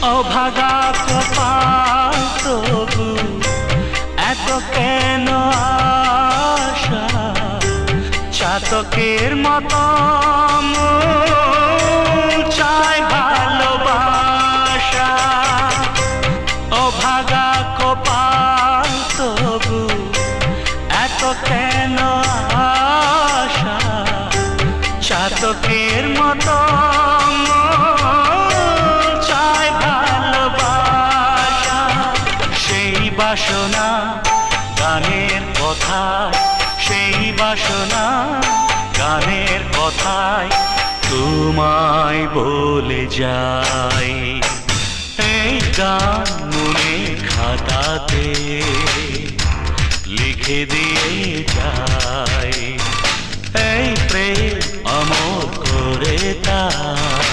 অভাগা কপাল তবু এত কেন আশা, চাতকের মতো চাই ভালোবাসা। অভাগা কপাল তবু এত কেন আশা, চাতকের মতো চাই ভালোবাসা। সেই বাসনা গানের কথায়, সেই বাসনা গানের কথায় তোমায় বলে যাই। এই গান মনে খাতাতে লিখে দিয়ে যাই, এই প্রেম অমর করে তাই।